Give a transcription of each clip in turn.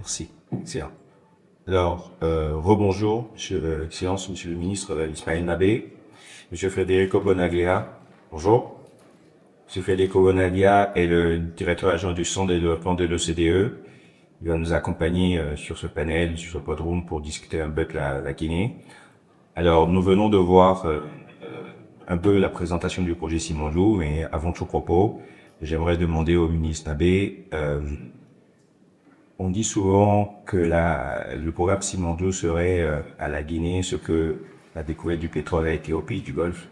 Merci. Excellent. Alors, rebonjour, Excellence, Monsieur le Ministre Ismaël Nabé, Monsieur Federico Bonaglia. Bonjour. Monsieur Federico Bonaglia est le directeur adjoint du Centre de développement de l'OCDE. Il va nous accompagner sur ce panel, sur ce podroom pour discuter un peu de la Guinée. Alors, nous venons de voir un peu la présentation du projet Simandou, mais avant tout propos, j'aimerais demander au ministre Nabé, on dit souvent que le programme Simandou serait à la Guinée ce que la découverte du pétrole a été au pays du Golfe.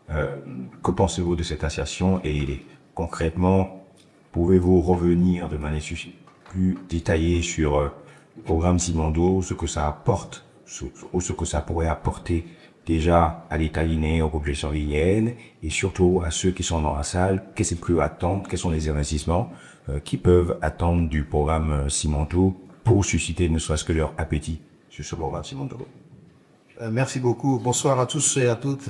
Que pensez-vous de cette assertion et concrètement, pouvez-vous revenir de manière plus détaillée sur le programme Simandou, ce que ça apporte ou ce que ça pourrait apporter déjà à l'État guinéen, aux populations guinéennes et surtout à ceux qui sont dans la salle, qu'est-ce qu'ils peuvent attendre, quels sont les investissements qui peuvent attendre du programme Simandou pour susciter ne serait-ce que leur appétit sur ce programme Simandou. Merci beaucoup. Bonsoir à tous et à toutes.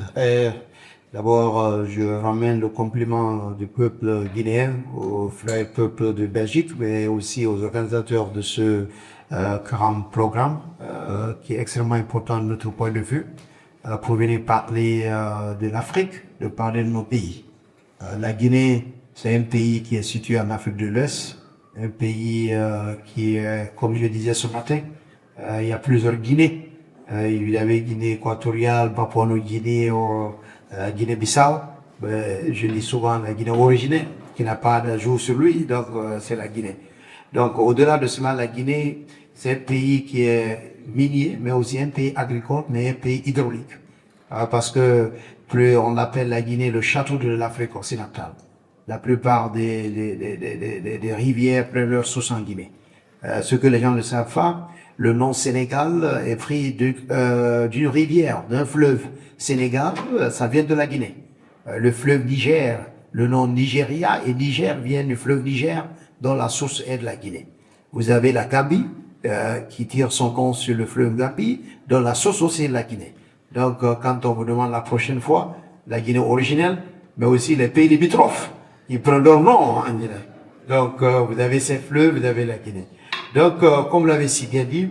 D'abord, je ramène le compliment du peuple guinéen, aux frères peuples de Belgique, mais aussi aux organisateurs de ce grand programme qui est extrêmement important de notre point de vue pour venir parler de l'Afrique, de parler de nos pays. La Guinée, c'est un pays qui est situé en Afrique de l'Ouest, un pays qui est, comme je disais ce matin, il y a plusieurs Guinées. Il y avait Guinée équatoriale, Papouasie-Guinée, Guinée-Bissau. Je dis souvent la Guinée originelle, qui n'a pas de jour sur lui, donc c'est la Guinée. Donc au-delà de cela, la Guinée, c'est un pays qui est minier, mais aussi un pays agricole, mais un pays hydraulique. Parce que plus on appelle la Guinée le château de l'Afrique occidentale. La plupart des rivières prennent leur source en Guinée. Ce que les gens ne savent pas, le nom Sénégal est pris d'une rivière, d'un fleuve. Sénégal, ça vient de la Guinée. Le fleuve Niger, le nom Nigeria et Niger vient du fleuve Niger, dont la source est de la Guinée. Vous avez la Gambie, qui tire son compte sur le fleuve Gambie, dont la source aussi est de la Guinée. Donc, quand on vous demande la prochaine fois, la Guinée originelle, mais aussi les pays limitrophes, ils prennent leur nom en Guinée. Donc, vous avez ces fleuves, vous avez la Guinée. Donc, comme l'avait si bien dit,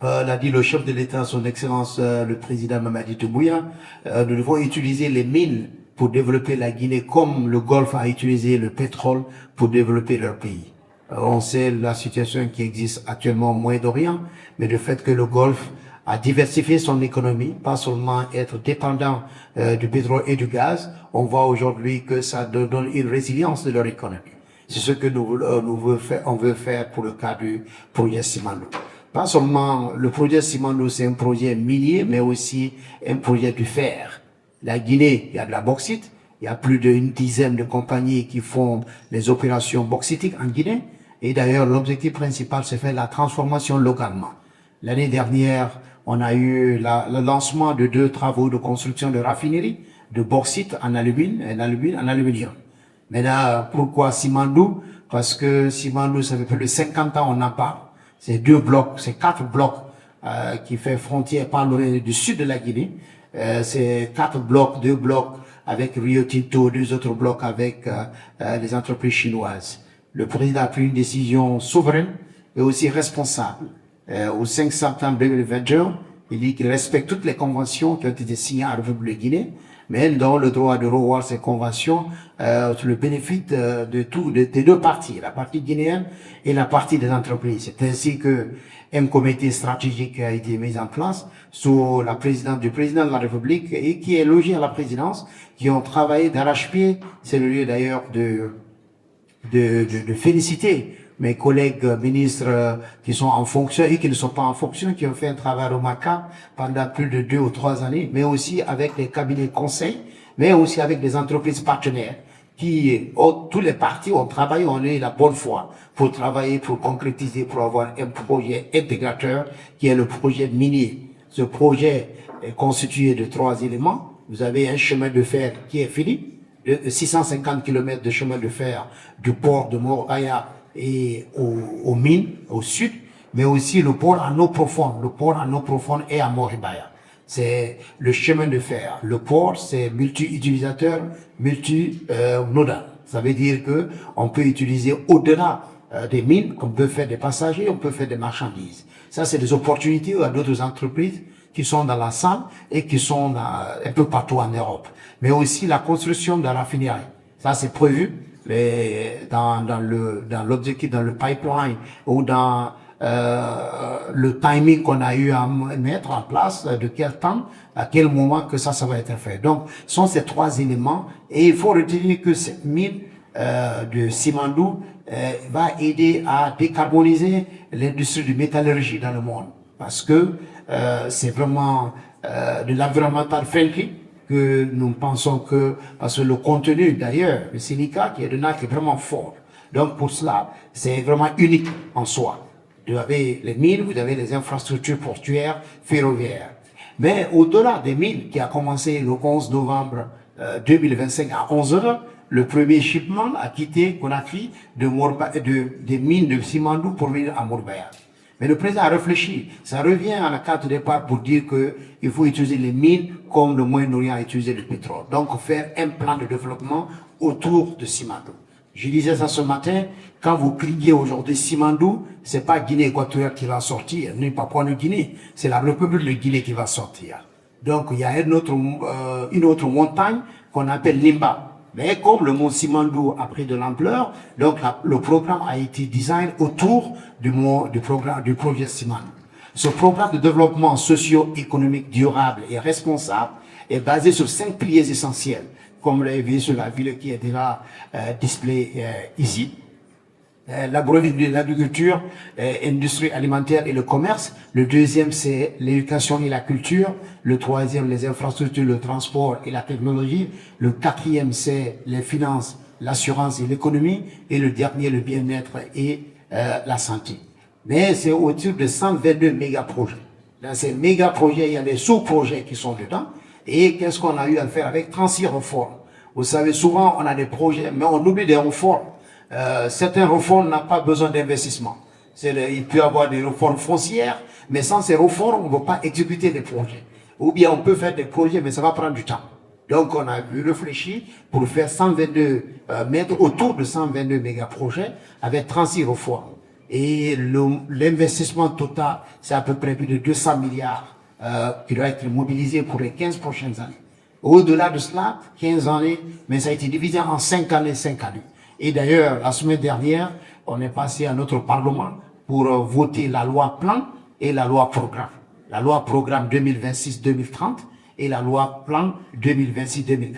l'a dit le chef de l'État, son Excellence le président Mamadi Doumbouya, nous devons utiliser les mines pour développer la Guinée comme le Golfe a utilisé le pétrole pour développer leur pays. On sait la situation qui existe actuellement au Moyen-Orient, mais le fait que le Golfe a diversifié son économie, pas seulement être dépendant du pétrole et du gaz, on voit aujourd'hui que ça donne une résilience de leur économie. C'est ce que on veut faire pour le cas du projet Simandou. Pas seulement le projet Simandou, c'est un projet minier, mais aussi un projet du fer. La Guinée, il y a de la bauxite. Il y a plus d'une dizaine de compagnies qui font les opérations bauxitiques en Guinée. Et d'ailleurs, l'objectif principal, c'est faire la transformation localement. L'année dernière, on a eu le lancement de 2 travaux de construction de raffinerie de bauxite en aluminium. Maintenant, pourquoi Simandou? Parce que Simandou, ça fait plus de 50 ans, on n'a pas. C'est 2 blocs, c'est 4 blocs qui fait frontière par le du sud de la Guinée. C'est 4 blocs, 2 blocs avec Rio Tinto, 2 autres blocs avec les entreprises chinoises. Le président a pris une décision souveraine et aussi responsable. Au 5 septembre 2021, il dit qu'il respecte toutes les conventions qui ont été signées à la République de Guinée, mais elle donne le droit de revoir ces conventions sur le bénéfice des 2 parties, la partie guinéenne et la partie des entreprises. C'est ainsi que un comité stratégique a été mis en place sous la présidence du président de la République et qui est logé à la présidence, qui ont travaillé d'arrache-pied. C'est le lieu d'ailleurs de féliciter mes collègues ministres qui sont en fonction et qui ne sont pas en fonction, qui ont fait un travail remarquable pendant plus de 2 ou 3 années, mais aussi avec des cabinets conseils, mais aussi avec des entreprises partenaires qui, tous les partis ont travaillé, ont eu la bonne foi pour travailler, pour concrétiser, pour avoir un projet intégrateur qui est le projet minier. Ce projet est constitué de 3 éléments. Vous avez un chemin de fer qui est fini, de 650 km de chemin de fer du port de Moraya et aux mines, au sud, mais aussi le port en eau profonde. Le port en eau profonde est à Moribaya. C'est le chemin de fer. Le port, c'est multi-utilisateur, multi-nodal. Ça veut dire que on peut utiliser au-delà des mines, on peut faire des passagers, on peut faire des marchandises. Ça, c'est des opportunités à d'autres entreprises qui sont dans la salle et qui sont un peu partout en Europe. Mais aussi la construction de la raffinerie. Ça, c'est prévu dans l'objectif, dans le pipeline ou dans le timing qu'on a eu à mettre en place, de quel temps, à quel moment que ça va être fait. Donc, ce sont ces trois éléments et il faut retenir que cette mine de Simandou va aider à décarboniser l'industrie de métallurgie dans le monde parce que c'est vraiment de l'environnemental friendly que nous pensons que, parce que le contenu d'ailleurs, le silica qui est dedans est vraiment fort. Donc pour cela, c'est vraiment unique en soi. Vous avez les mines, vous avez les infrastructures portuaires, ferroviaires. Mais au-delà des mines, qui a commencé le 11 novembre 2025 à 11 heures, le premier shipment a quitté Conakry des mines de Simandou pour venir à Mourbaïa. Mais le président a réfléchi. Ça revient à la carte de départ pour dire qu'il faut utiliser les mines comme le Moyen-Orient a utilisé le pétrole. Donc faire un plan de développement autour de Simandou. Je disais ça ce matin, quand vous criez aujourd'hui Simandou, c'est pas Guinée équatoriale qui va sortir, ni Papouasie-Guinée, c'est la République de Guinée qui va sortir. Donc il y a une autre montagne qu'on appelle Limba. Mais comme le mont Simandou a pris de l'ampleur, donc le programme a été design autour du projet Simandou. Ce programme de développement socio-économique durable et responsable est basé sur 5 piliers essentiels, comme vous l'avez vu sur la ville qui est déjà display ici. L'agriculture, l'industrie alimentaire et le commerce. Le deuxième, c'est l'éducation et la culture. Le troisième, les infrastructures, le transport et la technologie. Le quatrième, c'est les finances, l'assurance et l'économie. Et le dernier, le bien-être et la santé. Mais c'est autour de 122 méga-projets. Dans ces méga-projets, il y a des sous-projets qui sont dedans. Et qu'est-ce qu'on a eu à faire avec 36 réformes? Vous savez, souvent, on a des projets, mais on oublie des réformes. Certaines réformes n'ont pas besoin d'investissement. Il peut y avoir des réformes foncières, mais sans ces réformes, on ne peut pas exécuter des projets. Ou bien on peut faire des projets, mais ça va prendre du temps. Donc on a réfléchi pour faire 122 mètres autour de 122 méga-projets avec 36 réformes. Et l'investissement total, c'est à peu près plus de 200 milliards qui doit être mobilisé pour les 15 prochaines années. Au-delà de cela, 15 années, mais ça a été divisé en 5 années, 5 années. Et d'ailleurs, la semaine dernière, on est passé à notre Parlement pour voter la loi plan et la loi programme. La loi programme 2026-2030 et la loi plan 2026-2040.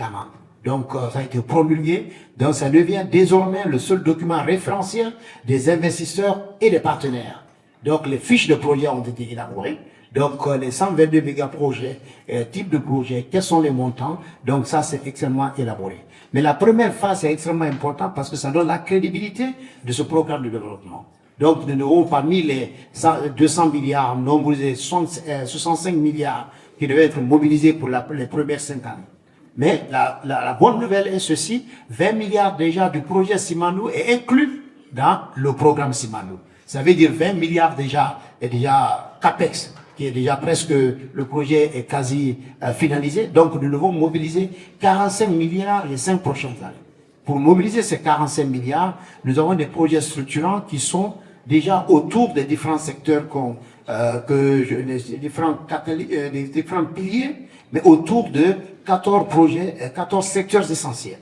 Donc, ça a été promulgué. Donc, ça devient désormais le seul document référentiel des investisseurs et des partenaires. Donc, les fiches de projet ont été élaborées. Donc, les 122 méga-projets, types de projets, quels sont les montants. Donc, ça, c'est extrêmement élaboré. Mais la première phase est extrêmement importante parce que ça donne la crédibilité de ce programme de développement. Donc, nous avons parmi les 200 milliards, nombreux 65 milliards qui devaient être mobilisés pour les premières 5 années. Mais la bonne nouvelle est ceci, 20 milliards déjà du projet Simandou est inclus dans le programme Simandou. Ça veut dire 20 milliards est déjà CAPEX, qui est déjà presque, le projet est quasi finalisé. Donc, nous devons mobiliser 45 milliards les 5 prochaines années. Pour mobiliser ces 45 milliards, nous avons des projets structurants qui sont déjà autour des différents secteurs des différents piliers, mais autour de 14 projets, 14 secteurs essentiels.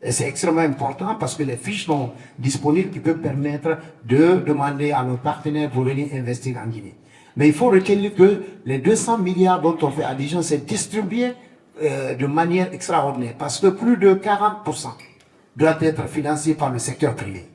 Et c'est extrêmement important parce que les fiches sont disponibles qui peuvent permettre de demander à nos partenaires pour venir investir en Guinée. Mais il faut retenir que les 200 milliards dont on fait allusion, c'est distribué de manière extraordinaire parce que plus de 40% doit être financé par le secteur privé.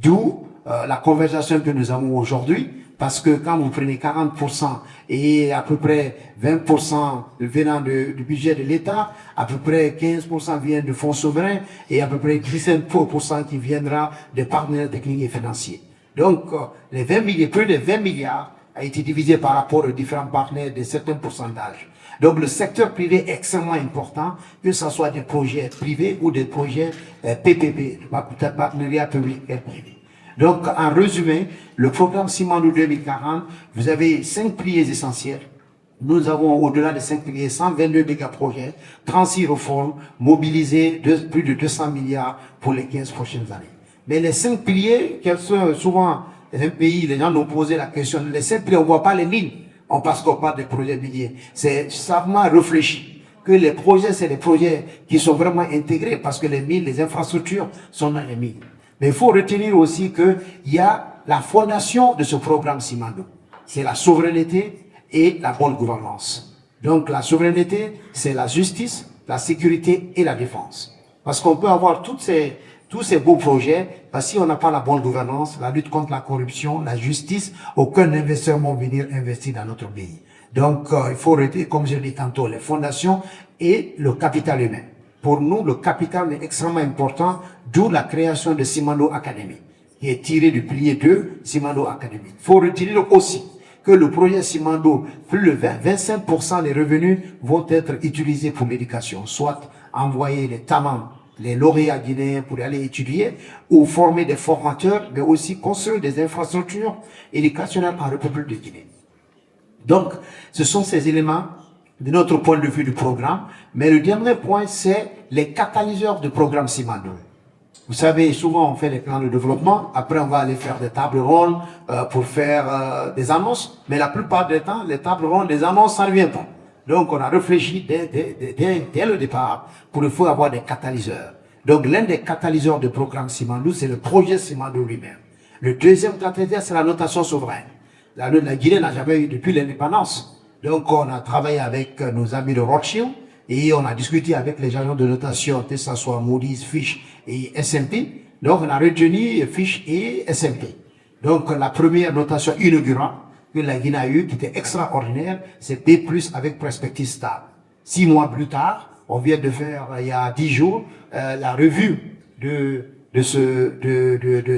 D'où la conversation que nous avons aujourd'hui, parce que quand vous prenez 40% et à peu près 20% venant du budget de l'État, à peu près 15% vient de fonds souverains et à peu près 17% qui viendra des partenaires techniques et financiers. Donc, les 20 milliards, plus de 20 milliards a été divisé par rapport aux différents partenaires de certains pourcentages. Donc, le secteur privé est extrêmement important, que ce soit des projets privés ou des projets PPP, partenariat public et privé. Donc, en résumé, le programme Simandou 2040, vous avez 5 piliers essentiels. Nous avons, au-delà des 5 piliers, 122 méga-projets, 36 réformes, mobilisés plus de 200 milliards pour les 15 prochaines années. Mais les 5 piliers, quels sont souvent les pays, les gens nous posaient la question, les 5 piliers, on ne voit pas les mines, on passe qu'on parle des projets miniers. C'est savamment réfléchi que les projets, c'est des projets qui sont vraiment intégrés parce que les mines, les infrastructures sont dans les mines. Mais il faut retenir aussi qu'il y a la fondation de ce programme Simandou. C'est la souveraineté et la bonne gouvernance. Donc la souveraineté, c'est la justice, la sécurité et la défense. Parce qu'on peut avoir tous ces beaux projets, parce que si on n'a pas la bonne gouvernance, la lutte contre la corruption, la justice, aucun investisseur ne va venir investir dans notre pays. Donc il faut arrêter, comme je l'ai dit tantôt, les fondations et le capital humain. Pour nous, le capital est extrêmement important, d'où la création de Simandou Academy, qui est tiré du pilier 2, Simandou Academy. Il faut retenir aussi que le projet Simandou, plus de 25% des revenus vont être utilisés pour l'éducation, soit envoyer les talents, les lauréats guinéens pour aller étudier, ou former des formateurs, mais aussi construire des infrastructures éducationnelles en République de Guinée. Donc, ce sont ces éléments de notre point de vue du programme. Mais le dernier point, c'est les catalyseurs du programme Simandou. Vous savez, souvent on fait les plans de développement, après on va aller faire des tables rondes pour faire des annonces, mais la plupart du temps, les tables rondes, les annonces, ça ne vient pas. Donc on a réfléchi dès le départ pour il faut avoir des catalyseurs. Donc l'un des catalyseurs du programme Simandou, c'est le projet Simandou lui-même. Le deuxième catalyseur, c'est la notation souveraine. La Guinée n'a jamais eu depuis l'indépendance. Donc on a travaillé avec nos amis de Rothschild, et on a discuté avec les agents de notation, que ce soit Moody's, Fitch et S&P. Donc, on a retenu Fitch et S&P. Donc, la première notation inaugurale que la Guinée a eue, qui était extraordinaire, c'est B+, avec perspective stable. 6 mois plus tard, on vient de faire, il y a 10 jours, la revue de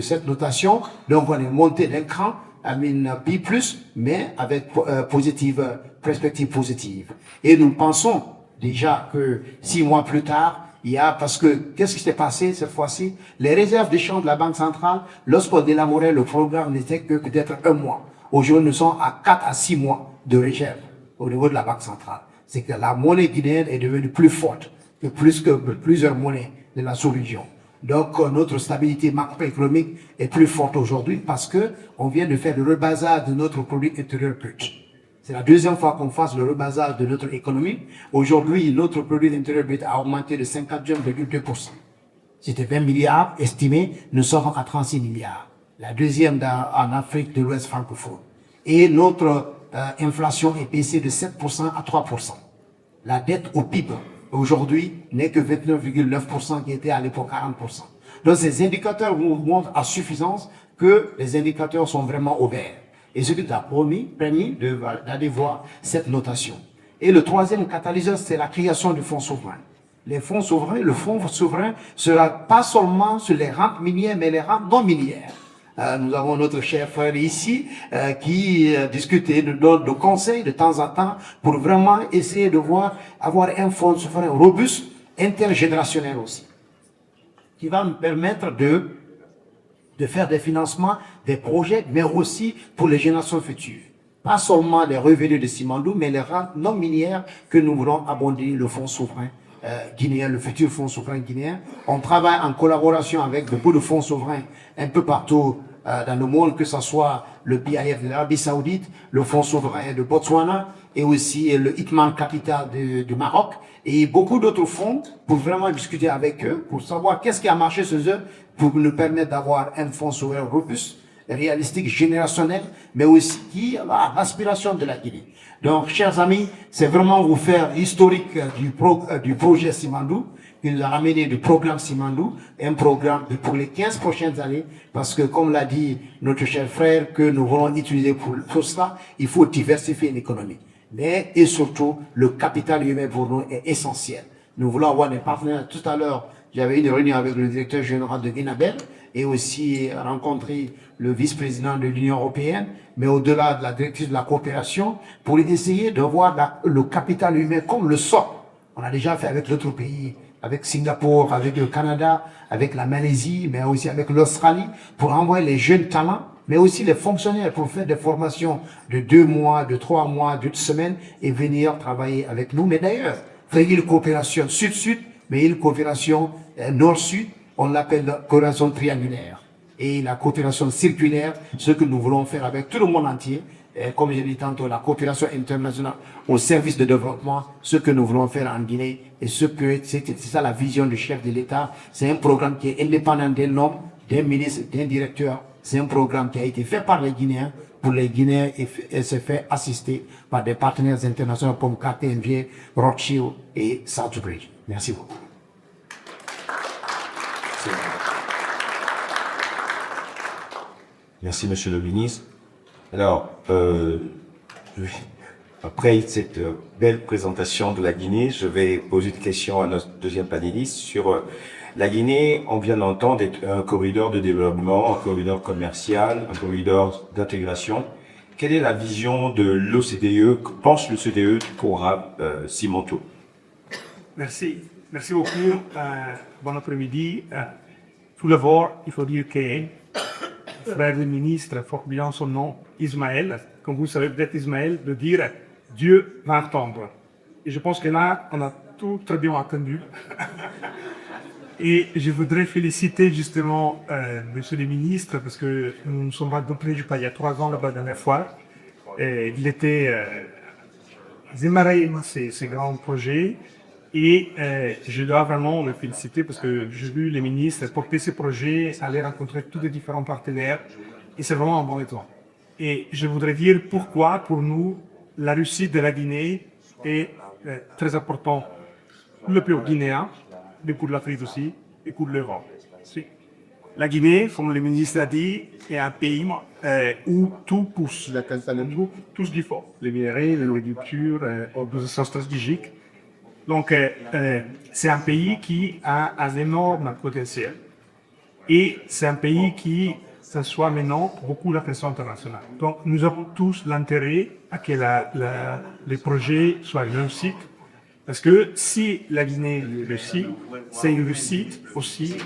cette notation. Donc, on est monté d'un cran, B+, mais avec perspective positive. Et nous pensons déjà que 6 mois plus tard, parce que, qu'est-ce qui s'est passé cette fois-ci? Les réserves de change de la Banque centrale, lorsqu'on élaborait le programme, n'étaient que peut-être 1 mois. Aujourd'hui, nous sommes à 4 à 6 mois de réserve au niveau de la Banque centrale. C'est que la monnaie guinéenne est devenue plus forte que plusieurs monnaies de la sous-région. Donc, notre stabilité macroéconomique est plus forte aujourd'hui parce que on vient de faire le rebasage de notre produit intérieur brut. C'est la deuxième fois qu'on fasse le rebasage de notre économie. Aujourd'hui, notre produit intérieur brut a augmenté de 51,2%. C'était 20 milliards estimés, nous sommes à 36 milliards. La deuxième en Afrique de l'Ouest francophone. Et notre inflation est baissée de 7% à 3%. La dette au PIB, aujourd'hui, n'est que 29,9% qui était à l'époque 40%. Donc ces indicateurs vous montrent à suffisance que les indicateurs sont vraiment ouverts. Et ce qui nous a permis d'aller voir cette notation. Et le troisième catalyseur, c'est la création du fonds souverain. Les fonds souverains, le fonds souverain sera pas seulement sur les rentes minières, mais les rentes non minières. Nous avons notre cher frère ici qui discute et nous donne des conseils de temps en temps pour vraiment essayer de avoir un fonds souverain robuste, intergénérationnel aussi, qui va nous permettre de faire des financements, des projets, mais aussi pour les générations futures. Pas seulement les revenus de Simandou, mais les rentes non minières que nous voulons abonder le fonds souverain guinéen, le futur fonds souverain guinéen. On travaille en collaboration avec beaucoup de fonds souverains un peu partout dans le monde, que ce soit le BIF de l'Arabie Saoudite, le fonds souverain de Botswana et aussi le Hitman Capital du Maroc et beaucoup d'autres fonds pour vraiment discuter avec eux, pour savoir qu'est-ce qui a marché chez eux, pour nous permettre d'avoir un fonds souverain robuste, réalistique, générationnel, mais aussi qui a l'aspiration de la Guinée. Donc, chers amis, c'est vraiment vous faire l'historique du projet Simandou, qui nous a ramené du programme Simandou, un programme pour les 15 prochaines années, parce que, comme l'a dit notre cher frère, que nous voulons utiliser pour cela, il faut diversifier l'économie. Mais, et surtout, le capital humain pour nous est essentiel. Nous voulons avoir des partenaires. Tout à l'heure, j'avais une réunion avec le directeur général de Guinabel et aussi rencontré le vice-président de l'Union européenne, mais au-delà de la directrice de la coopération, pour essayer de voir le capital humain comme le socle. On a déjà fait avec d'autres pays, avec Singapour, avec le Canada, avec la Malaisie, mais aussi avec l'Australie, pour envoyer les jeunes talents, mais aussi les fonctionnaires pour faire des formations de 2 mois, de 3 mois, d'1 semaine et venir travailler avec nous. Mais d'ailleurs, faire une coopération sud-sud, mais une coopération nord-sud. on l'appelle coopération triangulaire. Et la coopération circulaire, ce que nous voulons faire avec tout le monde entier, comme je l'ai dit tantôt, la coopération internationale au service de développement, ce que nous voulons faire en Guinée, et c'est ça la vision du chef de l'État. C'est un programme qui est indépendant d'un homme, d'un ministre, d'un directeur. C'est un programme qui a été fait par les Guinéens, pour les Guinéens, et se fait assister par des partenaires internationaux comme KPMG, Rothschild et Southbridge. Merci beaucoup. Merci, Monsieur le ministre. Alors, après cette belle présentation de la Guinée, je vais poser une question à notre deuxième panéliste sur la Guinée. On vient d'entendre être un corridor de développement, un corridor commercial, un corridor d'intégration. Quelle est la vision de l'OCDE? Que pense l'OCDE du programme Simonto? Merci. Merci beaucoup. Bon après-midi. Tout d'abord, il faut dire que frère le ministre porte bien son nom, Ismaël. Comme vous savez peut-être, Ismaël veut dire Dieu va entendre. Et je pense que là, on a tout très bien entendu. Et je voudrais féliciter justement Monsieur le ministre parce que nous nous sommes rencontrés il y a 3 ans là-bas la dernière fois. Et il était démarré ces grands projets. Et je dois vraiment le féliciter parce que j'ai vu les ministres porter ces projets, aller rencontrer tous les différents partenaires et c'est vraiment un bon état. Et je voudrais dire pourquoi, pour nous, la réussite de la Guinée est très importante pour le pays guinéen, mais pour l'Afrique aussi et pour l'Europe. La Guinée, comme le ministre a dit, est un pays où tout pousse. Tout ce qu'il faut. Les minéraux, l'agriculture, l'organisation stratégique. Donc, c'est un pays qui a un énorme potentiel. Et c'est un pays qui s'assoit maintenant beaucoup l'attention internationale. Donc, nous avons tous l'intérêt à que les projets soient réussis. Parce que si la Guinée réussit, c'est une réussite aussi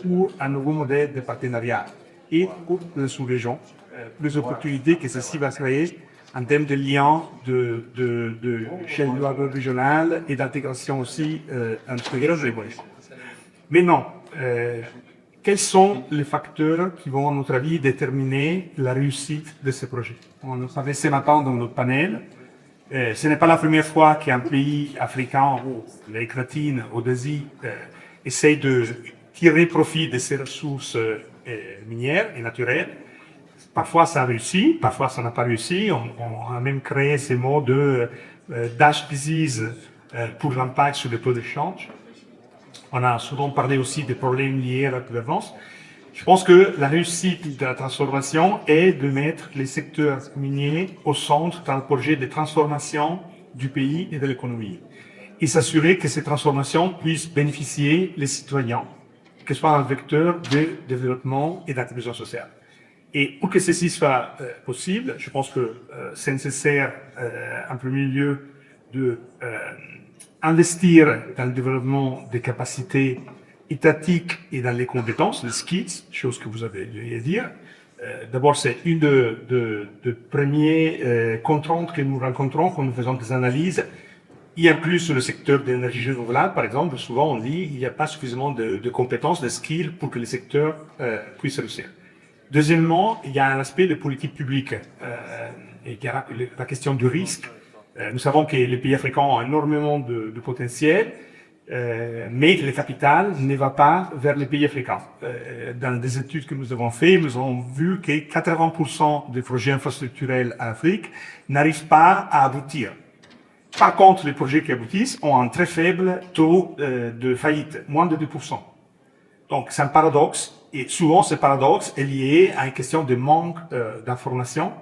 pour un nouveau modèle de partenariat et pour la sous-région, plus d'opportunités que ceci va créer en termes de liens de chaîne régionale et d'intégration aussi entre les régions. Maintenant, quels sont les facteurs qui vont, à notre avis, déterminer la réussite de ces projets? On le savait ce matin dans notre panel. Ce n'est pas la première fois qu'un pays africain, ou l'Amérique latine, ou d'Asie, essaye de tirer profit de ses ressources minières et naturelles. Parfois ça a réussi, parfois ça n'a pas réussi. On a même créé ces mots de dash disease pour l'impact sur les taux d'échange. On a souvent parlé aussi des problèmes liés à la gouvernance. Je pense que la réussite de la transformation est de mettre les secteurs miniers au centre dans le projet de transformation du pays et de l'économie. Et s'assurer que ces transformations puissent bénéficier les citoyens, que ce soit un vecteur de développement et d'intégration sociale. Et pour que ceci soit possible, je pense que c'est nécessaire, en premier lieu, de investir dans le développement des capacités étatiques et dans les compétences, les skills, chose que vous avez dû dire. D'abord, c'est une de premiers contraintes que nous rencontrons quand nous faisons des analyses. Il y a plus sur le secteur de l'énergie renouvelable, par exemple, souvent on dit qu'il n'y a pas suffisamment de compétences, de skills pour que les secteurs puissent réussir. Deuxièmement, il y a un aspect de politique publique et il y a la question du risque. Nous savons que les pays africains ont énormément de potentiel, mais le capital ne va pas vers les pays africains. Dans des études que nous avons faites, nous avons vu que 80% des projets infrastructurels en Afrique n'arrivent pas à aboutir. Par contre, les projets qui aboutissent ont un très faible taux de faillite, moins de 2%. Donc, c'est un paradoxe. Et souvent, ce paradoxe est lié à une question de manque d'information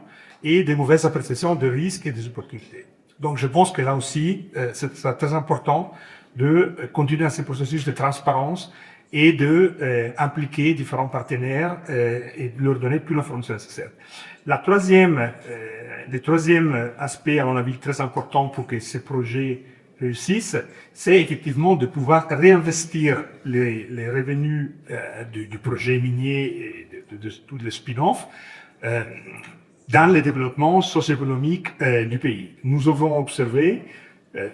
et de mauvaises appréciations de risques et des opportunités. Donc, je pense que là aussi, c'est très important de continuer dans ce processus de transparence et de impliquer différents partenaires et de leur donner plus l'information nécessaire. Le troisième aspect, à mon avis, très important pour que ces projets réussissent, c'est effectivement de pouvoir réinvestir les revenus du projet minier et de tous les spin-offs dans le développement socio-économique du pays. Nous avons observé,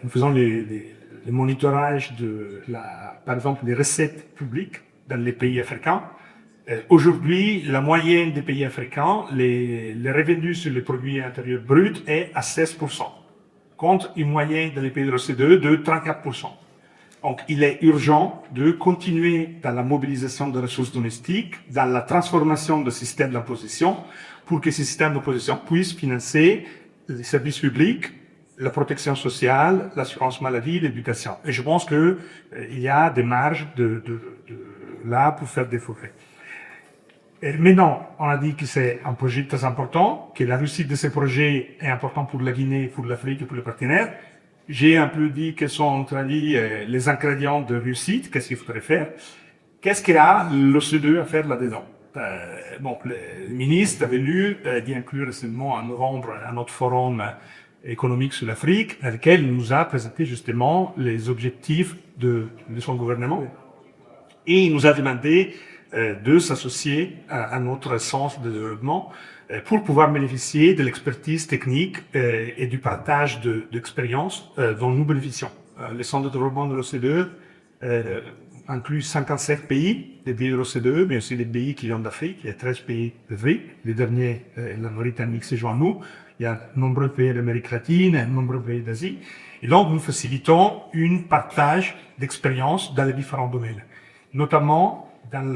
nous faisons le monitorage par exemple, des recettes publiques dans les pays africains. Aujourd'hui, la moyenne des pays africains, les revenus sur le produit intérieur brut est à 16%, contre une moyenne dans les pays de l'OCDE de 34%. Donc, il est urgent de continuer dans la mobilisation de ressources domestiques, dans la transformation de systèmes d'imposition, pour que ces systèmes d'imposition puissent financer les services publics, la protection sociale, l'assurance maladie, l'éducation. Et je pense que il y a des marges là pour faire des progrès. Et maintenant, on a dit que c'est un projet très important, que la réussite de ce projet est importante pour la Guinée, pour l'Afrique et pour les partenaires. J'ai un peu dit quels sont, entre avis, les ingrédients de réussite, qu'est-ce qu'il faudrait faire. Qu'est-ce qu'il a l'OCDE à faire là-dedans? Le ministre avait lu d'y inclure récemment en novembre un autre forum économique sur l'Afrique, dans lequel il nous a présenté justement les objectifs de son gouvernement. Et il nous a demandé de s'associer à notre sens de développement pour pouvoir bénéficier de l'expertise technique et du partage d'expériences dont nous bénéficions. Le centre de développement de l'OCDE inclut 57 pays, des pays de l'OCDE, mais aussi des pays qui viennent d'Afrique. Il y a 13 pays d'Afrique. Le dernier, la Mauritanie, s'est joint à nous. Il y a de nombreux pays d'Amérique latine, de nombreux pays d'Asie. Et donc, nous facilitons un partage d'expériences dans les différents domaines, notamment dans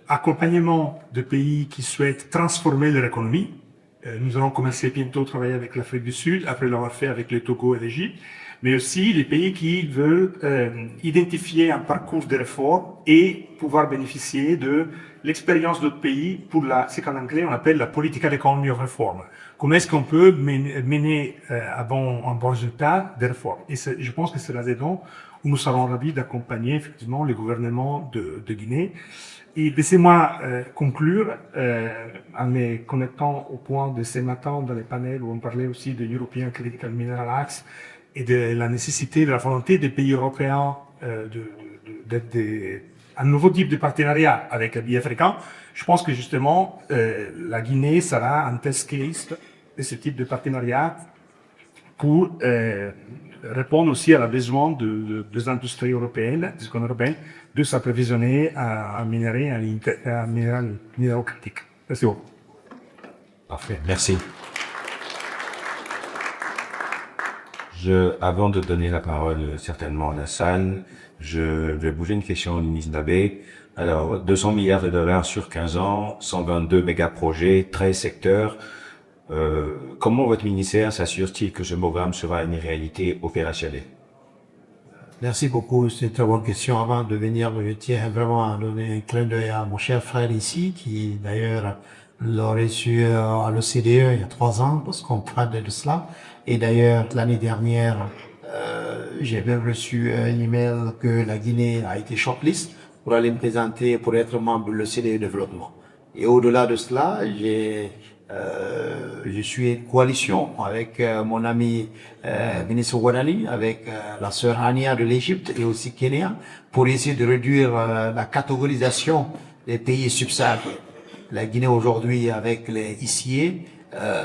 l'accompagnement de pays qui souhaitent transformer leur économie. Nous allons commencer bientôt à travailler avec l'Afrique du Sud, après l'avoir fait avec le Togo et l'Égypte, mais aussi les pays qui veulent identifier un parcours de réforme et pouvoir bénéficier de l'expérience d'autres pays pour ce qu'en anglais on appelle la political economy of reform. Comment est-ce qu'on peut mener un bon résultat des réformes? Et je pense que c'est là-dedans où nous serons ravis d'accompagner effectivement le gouvernement de Guinée. Et laissez-moi conclure en me connectant au point de ce matin dans les panels où on parlait aussi de European Critical Mineral Acts et de la nécessité, de la volonté des pays européens un nouveau type de partenariat avec les pays africains. Je pense que justement la Guinée sera un test case de ce type de partenariat pour répondre aussi à la besoin des industries européennes, des économies européennes, de s'approvisionner en minerais, en minéraux critiques. Merci beaucoup. Parfait, merci. Avant de donner la parole certainement à la salle, je vais bouger une question au ministre Dabé. Alors, 200 milliards de dollars sur 15 ans, 122 méga-projets, 13 secteurs. Comment votre ministère s'assure-t-il que ce programme sera une réalité opérationnelle? Merci beaucoup, c'est une très bonne question. Avant de venir, je tiens vraiment à donner un clin d'œil à mon cher frère ici, qui d'ailleurs l'a reçu à l'OCDE il y a 3 ans, parce qu'on parle de cela. Et d'ailleurs, l'année dernière, j'ai même reçu un email que la Guinée a été shortlist pour aller me présenter pour être membre de l'OCDE Développement. Et au-delà de cela, je suis en coalition avec mon ami ministre Ouadani, avec la sœur Hania de l'Égypte et aussi Kenya, pour essayer de réduire la catégorisation des pays subsahariens. La Guinée aujourd'hui, avec les ICA,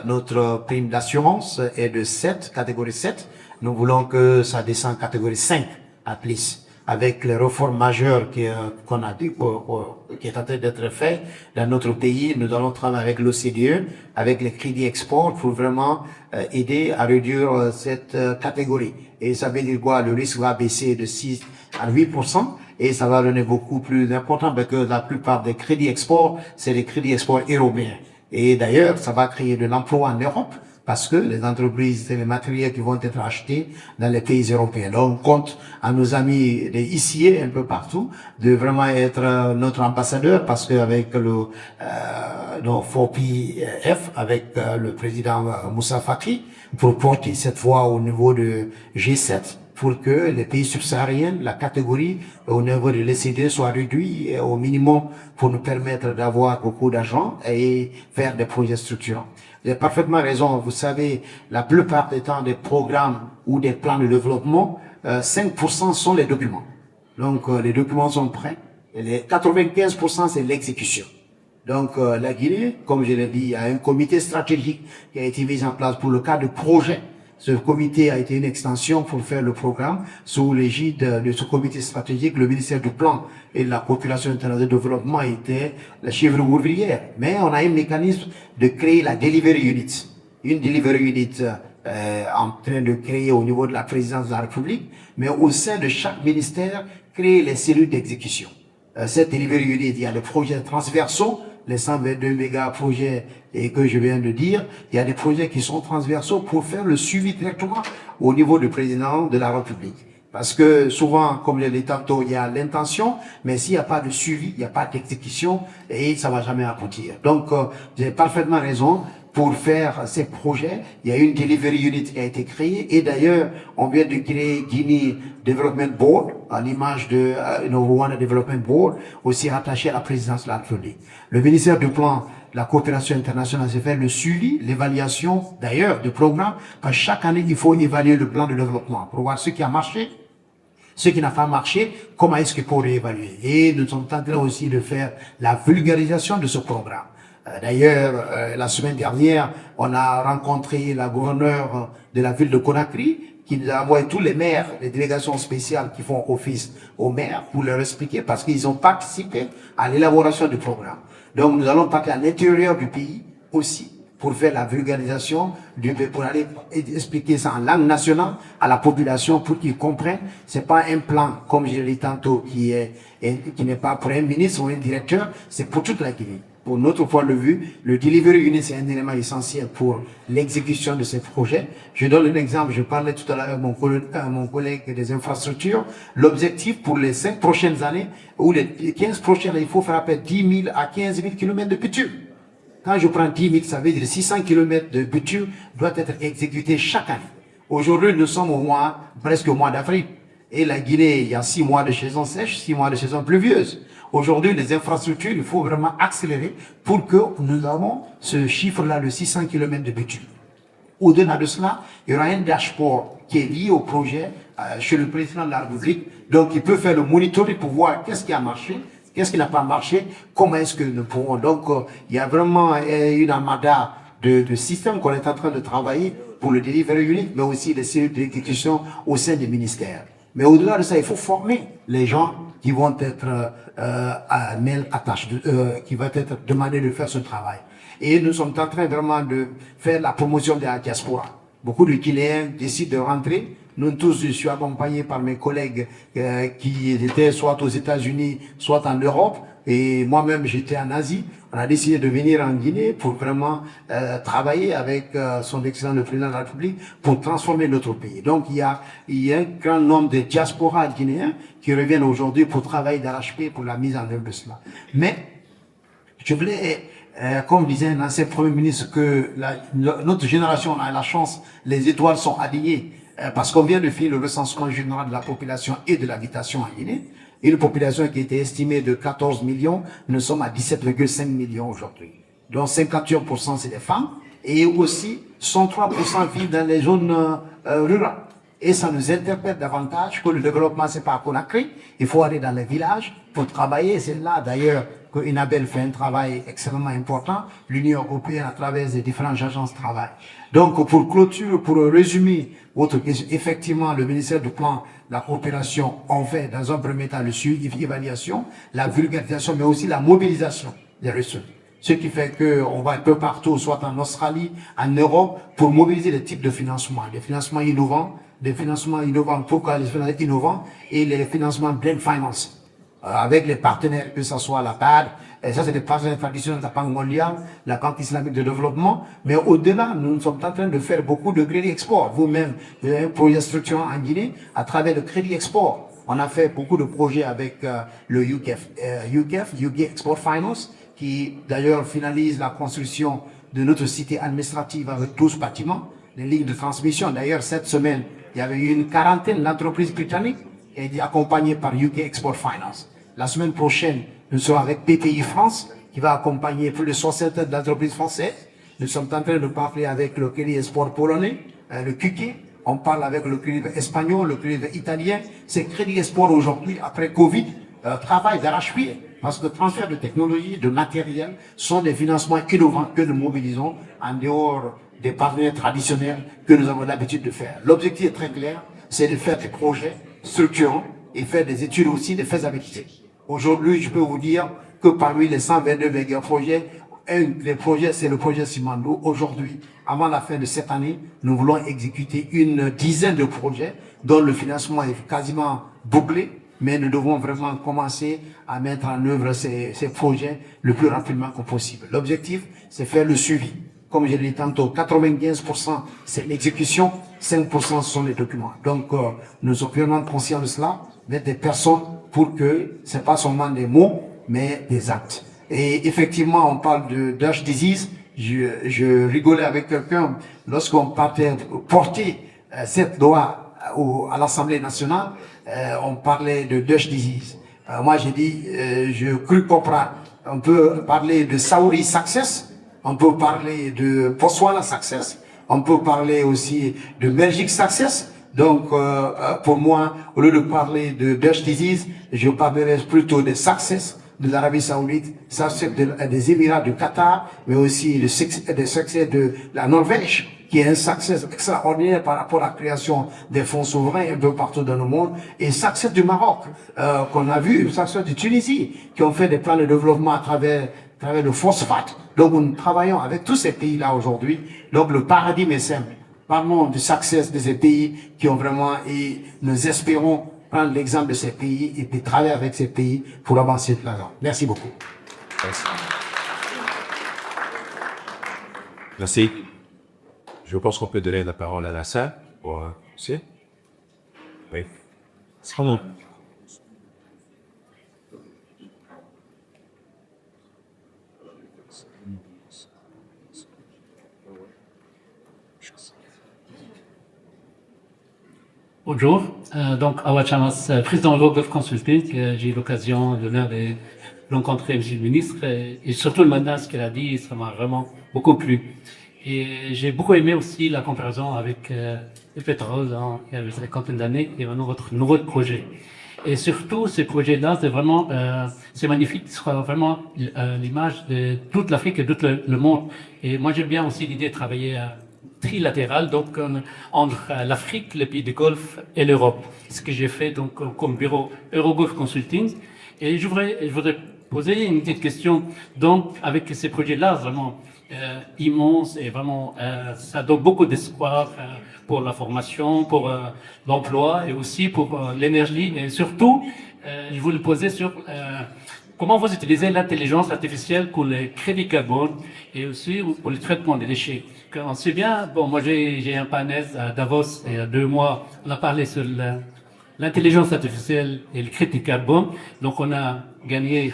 notre prime d'assurance est de 7, catégorie 7. Nous voulons que ça descende catégorie 5 à plus. Avec les réformes majeures qu'on a dit, qui est en train d'être fait dans notre pays, nous allons travailler avec l'OCDE, avec les crédits export pour vraiment aider à réduire cette catégorie. Et ça veut dire quoi? Le risque va baisser de 6 à 8%. Et ça va donner beaucoup plus important parce que la plupart des crédits export, c'est des crédits export européens. Et d'ailleurs, ça va créer de l'emploi en Europe parce que les entreprises, c'est les matériels qui vont être achetés dans les pays européens. Donc, on compte à nos amis ici un peu partout de vraiment être notre ambassadeur parce qu'avec le 4PF, avec le président Moussa Faki, pour porter cette fois au niveau de G7, pour que les pays subsahariens, la catégorie au niveau de l'OCDE soit réduite au minimum pour nous permettre d'avoir beaucoup d'argent et faire des projets structurants. Vous avez parfaitement raison. Vous savez, la plupart des temps des programmes ou des plans de développement, 5% sont les documents. Donc, les documents sont prêts. Et les 95%, c'est l'exécution. Donc, la Guinée, comme je l'ai dit, il y a un comité stratégique qui a été mis en place pour le cas de projets Ce comité a été une extension pour faire le programme sous l'égide de ce comité stratégique. Le ministère du Plan et de la Coopération internationale de développement était la chèvre ouvrière. Mais on a un mécanisme de créer la Delivery Unit. Une Delivery Unit en train de créer au niveau de la présidence de la République, mais au sein de chaque ministère, créer les cellules d'exécution. Cette Delivery Unit, il y a des projets transversaux, les 122 méga projets et que je viens de dire, il y a des projets qui sont transversaux pour faire le suivi directement au niveau du président de la République. Parce que souvent, comme je l'ai dit tantôt, il y a l'intention, mais s'il n'y a pas de suivi, il n'y a pas d'exécution et ça va jamais aboutir. Donc, vous avez parfaitement raison. Pour faire ces projets, il y a une Delivery Unit qui a été créée et d'ailleurs, on vient de créer Guinea Development Board, à l'image de Rwanda Development Board, aussi rattaché à la présidence de la République. Le ministère du Plan, la coopération internationale, c'est faire le suivi, l'évaluation d'ailleurs du programme, parce que chaque année, il faut évaluer le plan de développement pour voir ce qui a marché, ce qui n'a pas marché, comment est-ce qu'il faut réévaluer. Et nous sommes en train aussi de faire la vulgarisation de ce programme. D'ailleurs, la semaine dernière, on a rencontré la gouverneure de la ville de Conakry, qui nous a envoyé tous les maires, les délégations spéciales qui font office aux maires pour leur expliquer, parce qu'ils ont participé à l'élaboration du programme. Donc, nous allons partir à l'intérieur du pays aussi, pour faire la vulgarisation, pour aller expliquer ça en langue nationale à la population pour qu'ils comprennent. C'est pas un plan, comme je l'ai dit tantôt, qui n'est pas pour un ministre ou un directeur, c'est pour toute la Guinée. Pour notre point de vue, le Delivery Unit, c'est un élément essentiel pour l'exécution de ces projets. Je donne un exemple, je parlais tout à l'heure avec mon collègue des infrastructures. L'objectif pour les 5 prochaines années, ou les 15 prochaines années, il faut faire à peu près 10 000 à 15 000 km de bitume. Quand je prends 10 000, ça veut dire 600 km de bitume doit être exécuté chaque année. Aujourd'hui, nous sommes presque au mois d'avril. Et la Guinée, il y a 6 mois de saison sèche, 6 mois de saison pluvieuse. Aujourd'hui, les infrastructures, il faut vraiment accélérer pour que nous avons ce chiffre-là de 600 km de bitume. Au-delà de cela, il y aura un dashboard qui est lié au projet chez le président de la République. Donc, il peut faire le monitoring pour voir qu'est-ce qui a marché, qu'est-ce qui n'a pas marché, comment est-ce que nous pourrons. Donc, il y a vraiment une armada de systèmes qu'on est en train de travailler pour le Delivery Unit, mais aussi les cellules d'exécution au sein des ministères. Mais au-delà de ça, il faut former les gens qui vont être qui vont être demandés de faire ce travail. Et nous sommes en train vraiment de faire la promotion de la diaspora. Beaucoup de Guinéens décident de rentrer. Nous tous, je suis accompagné par mes collègues qui étaient soit aux États-Unis, soit en Europe. Et moi-même, j'étais en Asie. On a décidé de venir en Guinée pour vraiment travailler avec son excellence le président de la République pour transformer notre pays. Donc, il y a un grand nombre de diasporas guinéens qui reviennent aujourd'hui pour travailler d'arrache-pied pour la mise en œuvre de cela. Mais, je voulais, comme disait un ancien Premier ministre, que notre génération a la chance, les étoiles sont alignées, parce qu'on vient de finir le recensement général de la population et de l'habitation en Guinée. Une population qui était estimée de 14 millions, nous sommes à 17,5 millions aujourd'hui. Donc 51% c'est des femmes et aussi 103% vivent dans les zones rurales. Et ça nous interpelle davantage que le développement c'est pas à Conakry, il faut aller dans les villages pour travailler. C'est là d'ailleurs que Inabel fait un travail extrêmement important, l'Union européenne à travers les différentes agences travail. Donc pour clôture, pour résumer votre question, effectivement le ministère du Plan, la coopération, on fait dans un premier temps le suivi, l'évaluation, la vulgarisation, mais aussi la mobilisation des ressources. Ce qui fait qu'on va un peu partout, soit en Australie, en Europe, pour mobiliser des types de financement, des financements innovants pourquoi les financements innovants et les financements blend finance. Avec les partenaires, que ce soit la BAD, et ça c'est des partenaires traditionnels de la Banque mondiale, la Banque islamique de développement, mais au-delà, nous sommes en train de faire beaucoup de crédit export. Vous-même, vous avez un projet structurant en Guinée à travers le crédit export. On a fait beaucoup de projets avec le UKEF, UK Export Finance, qui d'ailleurs finalise la construction de notre cité administrative avec 12 bâtiments, les lignes de transmission. D'ailleurs, cette semaine, il y avait eu une quarantaine d'entreprises britanniques et accompagnées par UK Export Finance. La semaine prochaine, nous serons avec PPI France, qui va accompagner plus de 60 d'entreprises françaises. Nous sommes en train de parler avec le Crédit Export polonais, le QK. On parle avec le Crédit espagnol, le Crédit italien. Ces Crédits Export aujourd'hui, après Covid, travaillent d'arrache-pied. Parce que le transfert de technologie, de matériel, sont des financements innovants que nous mobilisons en dehors des partenaires traditionnels que nous avons l'habitude de faire. L'objectif est très clair, c'est de faire des projets structurants et faire des études aussi de faisabilité. Aujourd'hui, je peux vous dire que parmi les 122 méga-projets, un des projets, c'est le projet Simandou. Aujourd'hui, avant la fin de cette année, nous voulons exécuter une dizaine de projets dont le financement est quasiment bouclé, mais nous devons vraiment commencer à mettre en œuvre ces projets le plus rapidement que possible. L'objectif, c'est faire le suivi. Comme je l'ai dit tantôt, 95% c'est l'exécution, 5% sont les documents. Donc, nous sommes vraiment conscients de cela, mettre des personnes pour que c'est pas seulement des mots, mais des actes. Et effectivement, on parle de Dutch disease. Je rigolais avec quelqu'un lorsqu'on partait porter cette loi à l'Assemblée nationale, on parlait de Dutch disease. Moi, j'ai dit, je crus comprendre. On peut parler de Sauri success, on peut parler de Botswana success, on peut parler aussi de Belgique success. Donc, pour moi, au lieu de parler de Dutch disease, je parlerai plutôt de success de l'Arabie Saoudite, succès des Émirats du Qatar, mais aussi des succès de la Norvège, qui est un succès extraordinaire par rapport à la création des fonds souverains un peu partout dans le monde, et succès du Maroc, qu'on a vu, succès de Tunisie, qui ont fait des plans de développement à travers le phosphate. Donc, nous travaillons avec tous ces pays-là aujourd'hui. Donc, le paradigme est simple. Parlons du succès de ces pays qui ont vraiment, et nous espérons prendre l'exemple de ces pays et puis travailler avec ces pays pour avancer de l'avant. Merci beaucoup. Merci. Merci. Je pense qu'on peut donner la parole à Nasser pour aussi. Oui. Pardon. Bonjour, donc Awa Chamas, président de Gulf Consulting, j'ai eu l'occasion, l'honneur de rencontrer M. le ministre et surtout le mandat, ce qu'elle a dit, ça m'a vraiment beaucoup plu. Et j'ai beaucoup aimé aussi la comparaison avec le pétrole, il y a une cinquantaine d'années, et maintenant votre nouveau projet. Et surtout, ces projets-là, c'est vraiment, c'est magnifique, ce sera vraiment l'image de toute l'Afrique et de tout le monde. Et moi, j'aime bien aussi l'idée de travailler trilatéral, donc entre l'Afrique, les pays du Golfe et l'Europe. Ce que j'ai fait donc comme bureau Eurogulf Consulting. Et je voudrais poser une petite question. Donc, avec ces projets-là, vraiment immenses et vraiment, ça donne beaucoup d'espoir pour la formation, pour l'emploi et aussi pour l'énergie. Et surtout, je voulais poser sur comment vous utilisez l'intelligence artificielle pour les crédits carbone et aussi pour le traitement des déchets. On sait bien, bon, moi j'ai un panel à Davos il y a 2 mois, on a parlé sur l'intelligence artificielle et le crédit carbone. Donc on a gagné,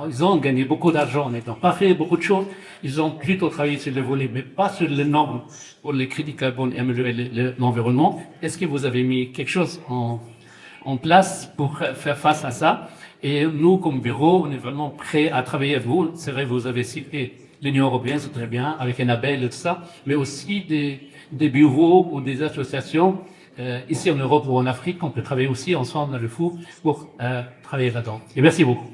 ils ont gagné beaucoup d'argent, ils n'ont pas fait beaucoup de choses. Ils ont plutôt travaillé sur le volet, mais pas sur les normes pour le crédit carbone et améliorer l'environnement. Est-ce que vous avez mis quelque chose en place pour faire face à ça? Et nous, comme bureau, on est vraiment prêts à travailler avec vous. C'est vrai, vous avez cité l'Union européenne, c'est très bien, avec Enabel et tout ça, mais aussi des bureaux ou des associations ici en Europe ou en Afrique, on peut travailler aussi ensemble dans le FOU pour travailler là-dedans. Et merci beaucoup.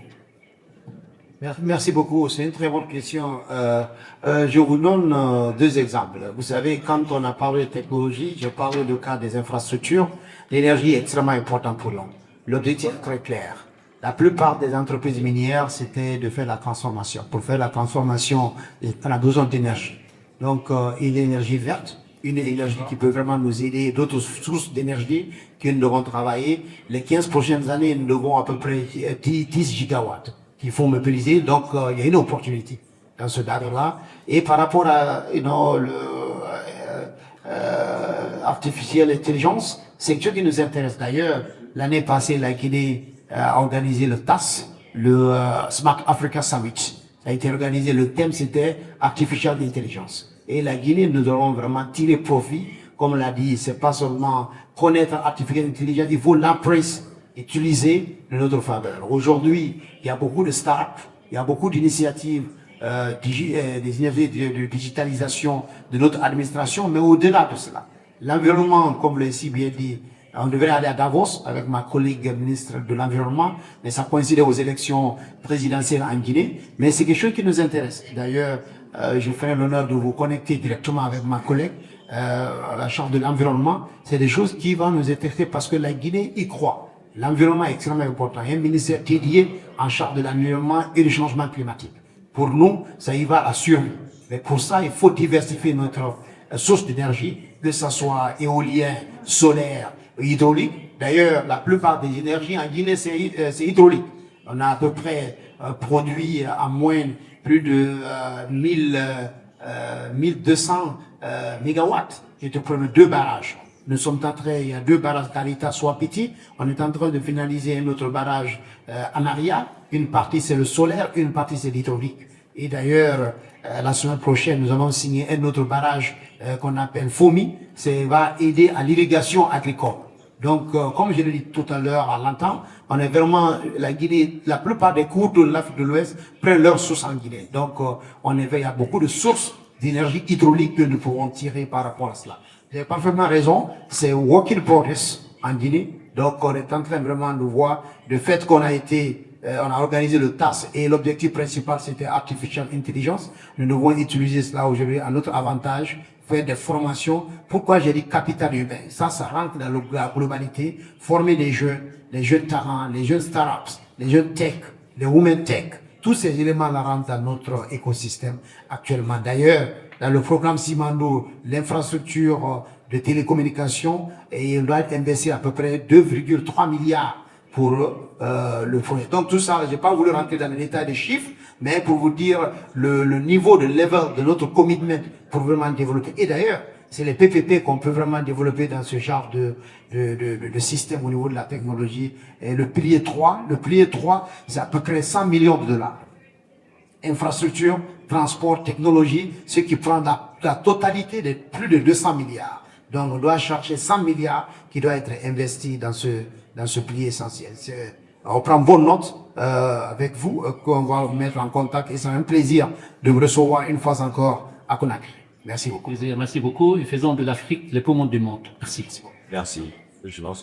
Merci beaucoup, c'est une très bonne question. Je vous donne 2 exemples. Vous savez, quand on a parlé de technologie, je parle du cas des infrastructures. L'énergie est extrêmement importante pour l'homme. L'objectif est très clair. La plupart des entreprises minières, c'était de faire la transformation. Pour faire la transformation, on a besoin d'énergie. Donc, une énergie verte, une énergie qui peut vraiment nous aider, d'autres sources d'énergie que nous devons travailler. Les 15 prochaines années, nous devons à peu près 10 gigawatts qu'il faut mobiliser. Donc, il y a une opportunité dans ce cadre-là. Et par rapport à artificielle intelligence, c'est quelque chose qui nous intéresse. D'ailleurs, l'année passée, la Guinée a organisé le TAS, le Smart Africa Summit. Ça a été organisé, le thème c'était Artificial Intelligence. Et la Guinée, nous allons vraiment tirer profit, comme on l'a dit, c'est pas seulement connaître Artificial Intelligence, il faut l'emprunter, utiliser de notre faveur. Aujourd'hui, il y a beaucoup de startups, il y a beaucoup d'initiatives, des initiatives de digitalisation de notre administration, mais au-delà de cela, l'environnement, comme l'a si bien dit, on devrait aller à Davos avec ma collègue ministre de l'Environnement, mais ça coïncidait aux élections présidentielles en Guinée. Mais c'est quelque chose qui nous intéresse. D'ailleurs, je ferai l'honneur de vous connecter directement avec ma collègue, la Chambre de l'environnement. C'est des choses qui vont nous intéresser parce que la Guinée y croit. L'environnement est extrêmement important. Il y a un ministère dédié en charge de l'environnement et du changement climatique. Pour nous, ça y va à survie. Mais pour ça, il faut diversifier notre source d'énergie, que ce soit éolien, solaire, hydraulique. D'ailleurs, la plupart des énergies en Guinée, c'est hydraulique. On a à peu près produit à moins plus de 1200 mégawatts. J'ai te prends 2 barrages. Nous sommes en train, il y a 2 barrages d'Arita Swapiti. On est en train de finaliser un autre barrage en Aria. Une partie c'est le solaire, une partie c'est l'hydraulique. Et d'ailleurs, la semaine prochaine, nous allons signer un autre barrage qu'on appelle FOMI. Ça va aider à l'irrigation agricole. Donc, comme je l'ai dit tout à l'heure à l'entente, on est vraiment, la Guinée, la plupart des cours de l'Afrique de l'Ouest prennent leur source en Guinée. Donc, il y a beaucoup de sources d'énergie hydraulique que nous pouvons tirer par rapport à cela. Vous avez parfaitement raison, c'est work in progress en Guinée. Donc, on est en train vraiment de voir le fait qu'on a été, on a organisé le TAS et l'objectif principal c'était Artificial Intelligence. Nous devons utiliser cela aujourd'hui à notre avantage, faire des formations. Pourquoi j'ai dit capital humain? Ça rentre dans la globalité. Former les jeunes talents, les jeunes startups, les jeunes tech, les women tech. Tous ces éléments-là rentrent dans notre écosystème actuellement. D'ailleurs, dans le programme Simando, l'infrastructure de télécommunications, et il doit être investi à peu près 2,3 milliards pour le projet. Donc tout ça, j'ai pas voulu rentrer dans le détail des chiffres, mais pour vous dire le niveau de level de notre commitment pour vraiment développer. Et d'ailleurs, c'est les PPP qu'on peut vraiment développer dans ce genre de système au niveau de la technologie. Et le pilier 3, c'est à peu près 100 millions de dollars. Infrastructure, transport, technologie, ce qui prend la totalité de plus de 200 milliards. Donc on doit chercher 100 milliards qui doivent être investis dans ce pilier essentiel. On prend bonne note avec vous, qu'on va vous mettre en contact, et c'est un plaisir de vous recevoir une fois encore à Conakry. Merci beaucoup. Merci beaucoup et faisons de l'Afrique le poumon du monde. Merci. Merci. Je lance.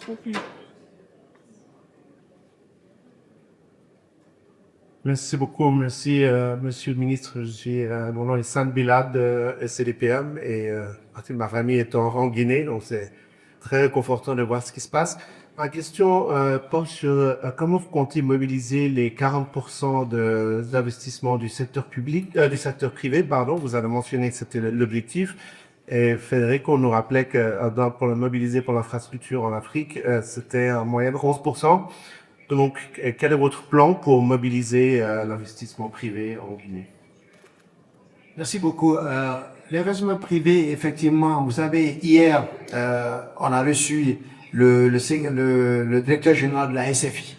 Merci beaucoup, merci Monsieur le Ministre. Mon nom est San Bilad, SCDPM, et partie de ma famille est en Guinée, donc c'est très réconfortant de voir ce qui se passe. Ma question porte sur comment vous comptez mobiliser les 40% d'investissement du secteur public, du secteur privé, pardon. Vous avez mentionné que c'était l'objectif. Et Federico nous rappelait que pour le mobiliser pour l'infrastructure en Afrique, c'était en moyenne 11%. Donc, quel est votre plan pour mobiliser l'investissement privé en Guinée? Merci beaucoup. L'investissement privé, effectivement, vous savez, hier, on a reçu le directeur général de la SFI.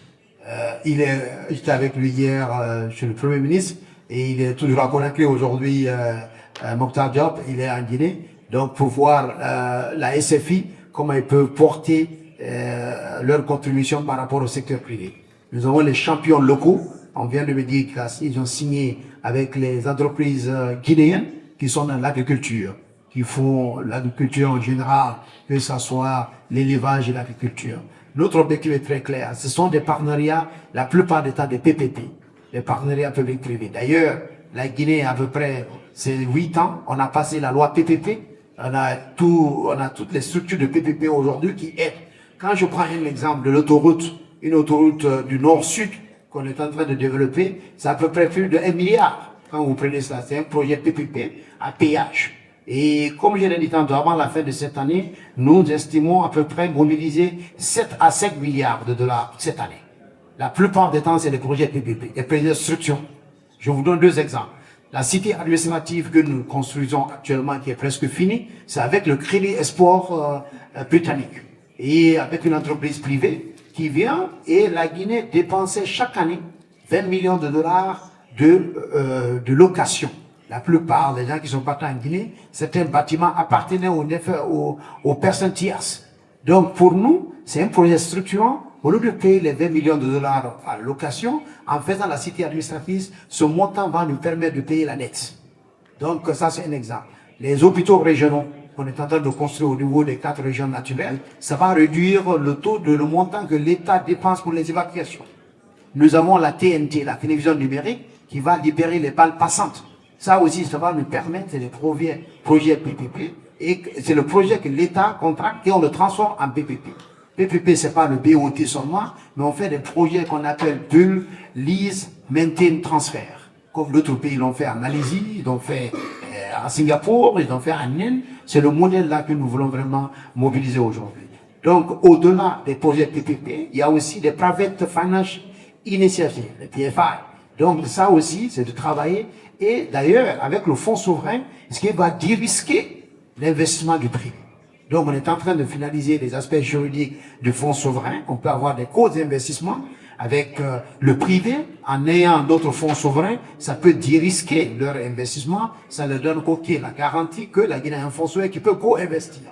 J'étais avec lui hier chez le Premier ministre et il est toujours à Conakry aujourd'hui. Mokhtar Diop, il est en Guinée. Donc, pour voir la SFI, comment ils peuvent porter leur contribution par rapport au secteur privé. Nous avons les champions locaux. On vient de me dire qu'ils ont signé avec les entreprises guinéennes qui sont dans l'agriculture, qui font l'agriculture en général, que ce soit l'élevage et l'agriculture. Notre objectif est très clair. Ce sont des partenariats, la plupart du temps des PPP, des partenariats publics-privés. D'ailleurs, la Guinée, à peu près, c'est 8 ans. On a passé la loi PPP. On a toutes les structures de PPP aujourd'hui qui aident. Quand je prends un exemple de l'autoroute, une autoroute du nord-sud qu'on est en train de développer, c'est à peu près plus de 1 milliard. Quand vous prenez cela, c'est un projet PPP à péage. Et comme je l'ai dit tantôt, avant la fin de cette année, nous estimons à peu près mobiliser 7 à 5 milliards de dollars cette année. La plupart des temps, c'est des projets PPP, des projets de structure. Je vous donne 2 exemples. La cité administrative que nous construisons actuellement, qui est presque finie, c'est avec le Crédit Export britannique. Et avec une entreprise privée qui vient, et la Guinée dépensait chaque année 20 millions de dollars de location. La plupart des gens qui sont partis en Guinée, certains bâtiments appartenaient aux personnes tierces. Donc pour nous, c'est un projet structurant. Au lieu de payer les 20 millions de dollars à la location, en faisant la cité administrative, ce montant va nous permettre de payer la dette. Donc ça, c'est un exemple. Les hôpitaux régionaux qu'on est en train de construire au niveau des 4 régions naturelles, ça va réduire le montant que l'État dépense pour les évacuations. Nous avons la TNT, la télévision numérique, qui va libérer les balles passantes. Ça aussi, ça va nous permettre des projets PPP. Et c'est le projet que l'État contracte et on le transforme en PPP. PPP, c'est pas le BOT seulement, mais on fait des projets qu'on appelle bulle, lease, maintain, transfert. Comme d'autres pays l'ont fait en Malaisie, ils l'ont fait à Singapour, ils l'ont fait en Inde. C'est le modèle là que nous voulons vraiment mobiliser aujourd'hui. Donc, au-delà des projets PPP, il y a aussi des Private Finance Initiatives, les PFI. Donc, ça aussi, c'est de travailler. Et d'ailleurs, avec le fonds souverain, ce qui va dérisquer l'investissement du privé. Donc, on est en train de finaliser les aspects juridiques du fonds souverain. On peut avoir des co-investissements avec le privé. En ayant d'autres fonds souverains, ça peut dérisquer leur investissement. Ça leur donne la garantie que la Guinée a un fonds souverain qui peut co-investir.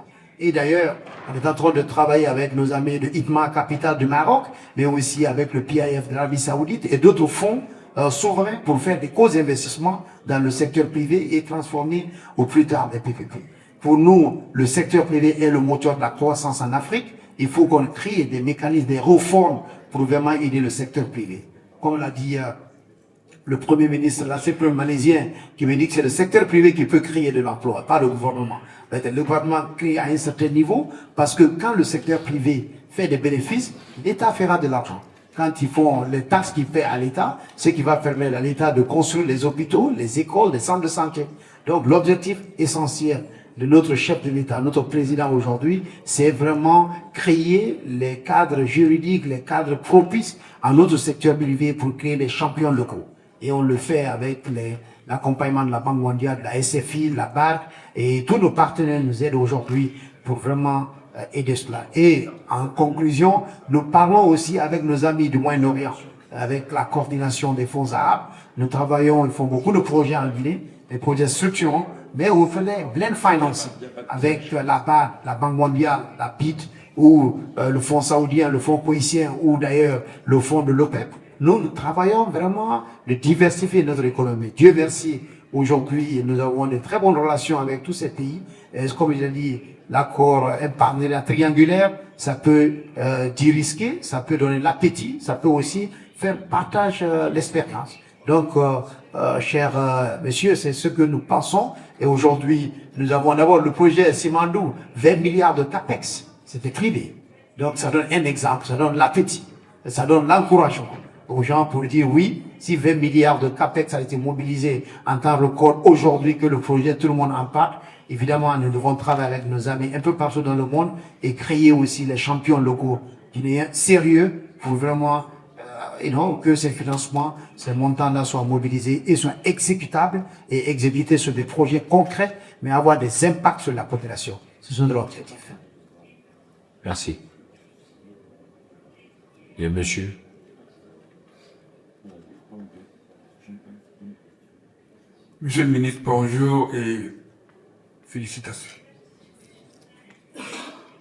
Et d'ailleurs, on est en train de travailler avec nos amis de ITMA Capital du Maroc, mais aussi avec le PIF de l'Arabie Saoudite et d'autres fonds souverains pour faire des co-investissements dans le secteur privé et transformer au plus tard des PPP. Pour nous, le secteur privé est le moteur de la croissance en Afrique. Il faut qu'on crée des mécanismes, des réformes pour vraiment aider le secteur privé. Comme l'a dit le Premier ministre, là, c'est le Malaisien, qui me dit que c'est le secteur privé qui peut créer de l'emploi, pas le gouvernement. Le gouvernement crée à un certain niveau, parce que quand le secteur privé fait des bénéfices, l'État fera de l'argent. Quand ils font les taxes qu'il fait à l'État, c'est qui va permettre à l'État de construire les hôpitaux, les écoles, les centres de santé. Donc l'objectif essentiel de notre chef de l'État, notre président aujourd'hui, c'est vraiment créer les cadres juridiques, les cadres propices à notre secteur privé pour créer les champions locaux. Et on le fait avec l'accompagnement de la Banque mondiale, de la SFI, de la BARC, et tous nos partenaires nous aident aujourd'hui pour vraiment aider cela. Et en conclusion, nous parlons aussi avec nos amis du Moyen-Orient, avec la coordination des fonds arabes. Nous travaillons, ils font beaucoup de projets en Guinée, des projets structurants, mais on fait blend financing avec la BAD, la Banque mondiale, la BID, ou le fonds saoudien, le fonds haïtien, ou d'ailleurs le fonds de l'OPEP. Nous travaillons vraiment de diversifier notre économie. Dieu merci, aujourd'hui, nous avons de très bonnes relations avec tous ces pays. Et comme je l'ai dit, l'accord, un partenariat triangulaire, ça peut dérisquer, ça peut donner l'appétit, ça peut aussi faire partage l'expérience. Donc, cher monsieur, c'est ce que nous pensons. Et aujourd'hui, nous avons d'abord le projet Simandou, 20 milliards de CAPEX. C'était privé. Donc, ça donne un exemple, ça donne l'appétit, ça donne l'encouragement aux gens pour dire oui, si 20 milliards de CAPEX a été mobilisé en temps record aujourd'hui que le projet, tout le monde en parle, évidemment, nous devons travailler avec nos amis un peu partout dans le monde et créer aussi les champions locaux guinéens sérieux pour vraiment que ces financements, ces montants-là soient mobilisés et soient exécutables et exécutés sur des projets concrets, mais avoir des impacts sur la population. Ce sont de l'objectif. Merci. Et monsieur? Monsieur le ministre, bonjour et félicitations.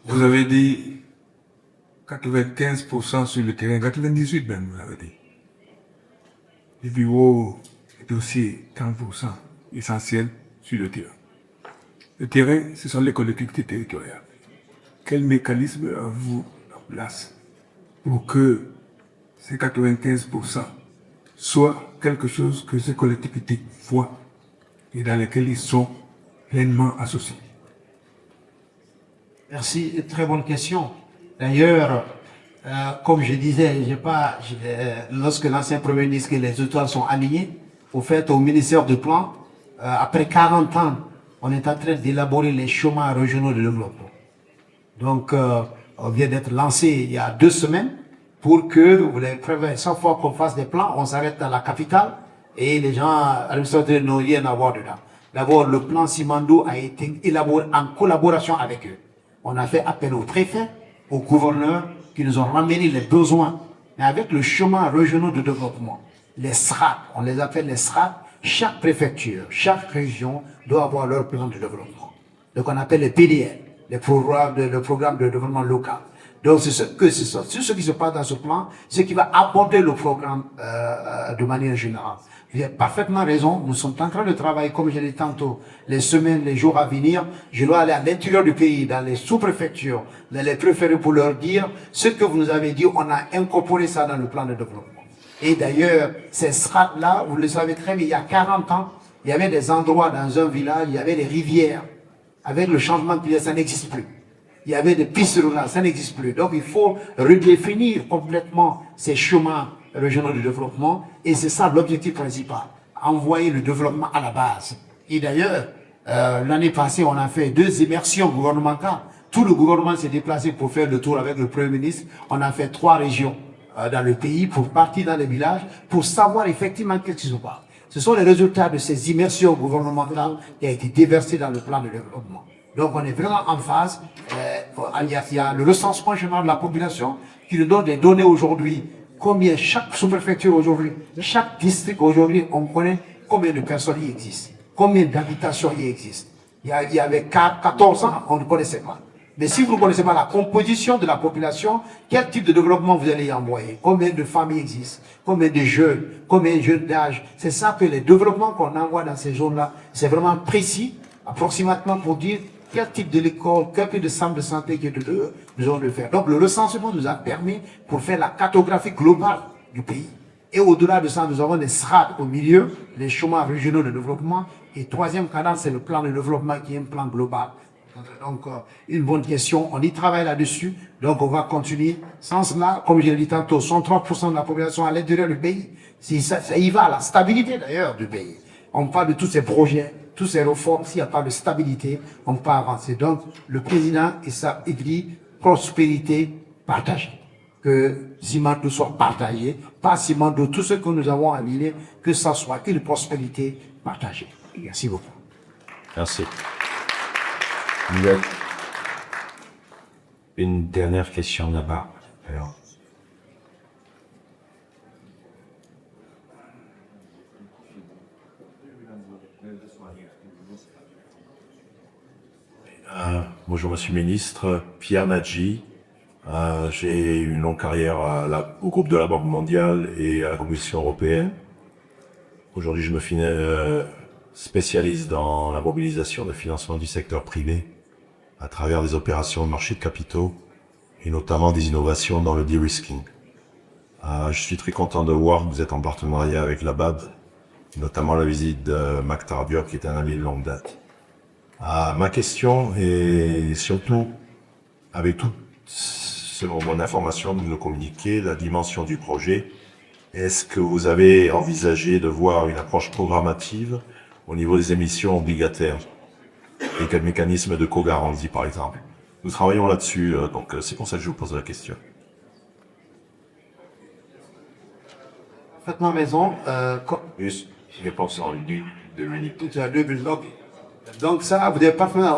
Vous avez dit 95% sur le terrain, 98% même, vous l'avez dit. Les bureaux et dossiers, 40% essentiels sur le terrain. Le terrain, ce sont les collectivités territoriales. Quel mécanisme avez-vous en place pour que ces 95% soient quelque chose que ces collectivités voient et dans lesquels ils sont pleinement associés? Merci, très bonne question. D'ailleurs, comme je disais, lorsque l'ancien Premier ministre et les étoiles sont alignées, au fait, au ministère du Plan, après 40 ans, on est en train d'élaborer les chemins régionaux de développement. Donc, on vient d'être lancé il y a 2 semaines pour que, vous l'avez prévu, chaque fois qu'on fasse des plans, on s'arrête dans la capitale et les gens administratifs n'ont rien à voir dedans. D'abord, le plan Simandou a été élaboré en collaboration avec eux. On a fait appel aux préfets, aux gouverneurs qui nous ont ramené les besoins, mais avec le chemin régional de développement. Les SRAT, on les appelle les SRAT, chaque préfecture, chaque région doit avoir leur plan de développement. Donc on appelle les PDL, le programme de développement local. Donc c'est ce qui se passe dans ce plan, ce qui va aborder le programme de manière générale. Vous avez parfaitement raison, nous sommes en train de travailler, comme je l'ai dit tantôt, les semaines, les jours à venir. Je dois aller à l'intérieur du pays, dans les sous-préfectures, dans les préfets pour leur dire ce que vous nous avez dit, on a incorporé ça dans le plan de développement. Et d'ailleurs, ces strates-là, vous le savez très bien, il y a 40 ans, Il y avait des endroits dans un village, il y avait des rivières. Avec le changement climatique, ça n'existe plus. Il y avait des pistes rurales, ça n'existe plus. Donc il faut redéfinir complètement ces chemins régionaux de développement. Et c'est ça l'objectif principal. Envoyer le développement à la base. Et d'ailleurs, l'année passée, on a fait 2 immersions gouvernementales. Tout le gouvernement s'est déplacé pour faire le tour avec le Premier ministre. On a fait 3 régions dans le pays pour partir dans les villages pour savoir effectivement qu'est-ce qui se passe. Ce sont les résultats de ces immersions gouvernementales qui ont été déversés dans le plan de développement. Donc on est vraiment en phase. Il y a le recensement général de la population qui nous donne des données aujourd'hui. Combien chaque sous-préfecture aujourd'hui, chaque district aujourd'hui, on connaît combien de personnes y existent, combien d'habitations y existent. Il y avait 14 ans, on ne connaissait pas. Mais si vous ne connaissez pas la composition de la population, quel type de développement vous allez y envoyer? Combien de familles existent? Combien de jeunes d'âge? C'est ça que les développements qu'on envoie dans ces zones-là, c'est vraiment précis, approximativement pour dire quel type de l'école, quel type de centre de santé que nous allons le faire. Donc le recensement nous a permis pour faire la cartographie globale du pays. Et au-delà de ça, nous avons des strates au milieu, les chemins régionaux de développement. Et troisième cadre, c'est le plan de développement qui est un plan global. Donc, une bonne question. On y travaille là-dessus. Donc, on va continuer. Sans cela, comme je l'ai dit tantôt, 103% de la population à l'intérieur du pays. Ça y va, la stabilité d'ailleurs du pays. On parle de tous ces projets, toutes ces réformes. S'il n'y a pas de stabilité, on ne peut pas avancer. Donc, le président, il dit prospérité partagée. Que Simandou soit partagé, pas Simandou, tout ce que nous avons à lire, que ça soit une prospérité partagée. Merci beaucoup. Merci. Il y a une dernière question là-bas. Alors. Bonjour Monsieur le Ministre, Pierre Nadji. J'ai une longue carrière au groupe de la Banque mondiale et à la Commission européenne. Aujourd'hui, je me spécialise dans la mobilisation de financement du secteur privé à travers des opérations de marché de capitaux et notamment des innovations dans le de-risking. Je suis très content de voir que vous êtes en partenariat avec la BAB, notamment la visite de Mac Tarbier qui est un ami de longue date. Ma question est surtout, avec tout, selon mon information, de nous communiquer la dimension du projet. Est-ce que vous avez envisagé de voir une approche programmative au niveau des émissions obligataires et quel mécanisme de co-garantie, par exemple? Nous travaillons là-dessus, donc c'est pour ça que je vous pose la question. Parfaitement raison. Juste, je pense en 2 minutes. Donc ça, vous avez parfaitement,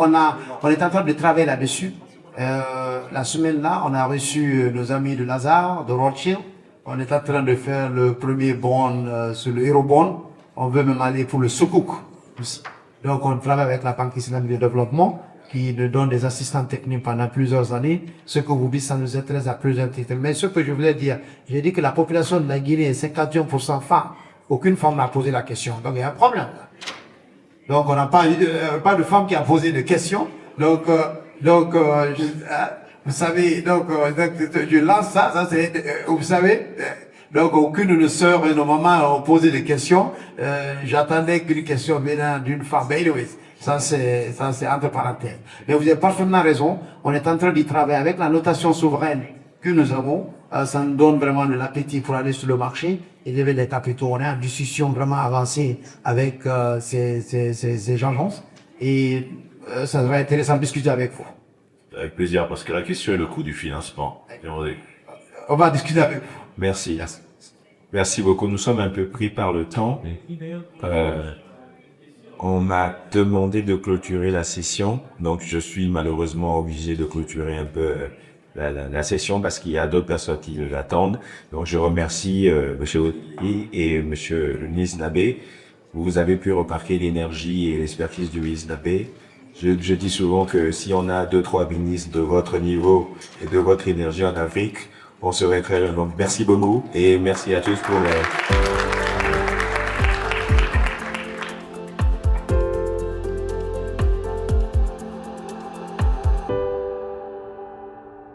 on est en train de travailler là-dessus. La semaine-là, on a reçu nos amis de Lazare, de Rothschild. On est en train de faire le premier bond sur le Eurobond. On veut même aller pour le Sukuk aussi. Donc on travaille avec la Banque islamique de développement qui nous donne des assistants techniques pendant plusieurs années. Ce que vous dites, ça nous intéresse à plusieurs titres. Mais ce que je voulais dire, j'ai dit que la population de la Guinée est 51% femmes. Aucune femme n'a posé la question. Donc il y a un problème. Donc on n'a pas de femme qui a posé de questions. Donc vous savez, je lance ça c'est, vous savez, donc aucune de nos sœurs et nos mamans ont posé des questions. J'attendais qu'une question venant d'une femme. Mais anyway, ça c'est entre parenthèses. Mais vous avez parfaitement raison. On est en train d'y travailler avec la notation souveraine que nous avons. Ça nous donne vraiment de l'appétit pour aller sur le marché et lever les capitaux. On est en discussion vraiment avancée avec ces gens. Et ça serait intéressant de discuter avec vous. Avec plaisir, parce que la question est le coût du financement. On va discuter avec vous. Merci. Merci beaucoup. Nous sommes un peu pris par le temps. On m'a demandé de clôturer la session, donc je suis malheureusement obligé de clôturer un peu la session parce qu'il y a d'autres personnes qui l'attendent. Donc je remercie Monsieur Oti et Monsieur le ministre Nabé. Vous avez pu remarquer l'énergie et l'expertise du ministre Nabé. Je dis souvent que si on a 2-3 ministres de votre niveau et de votre énergie en Afrique, on serait très heureux. Donc merci beaucoup et merci à tous pour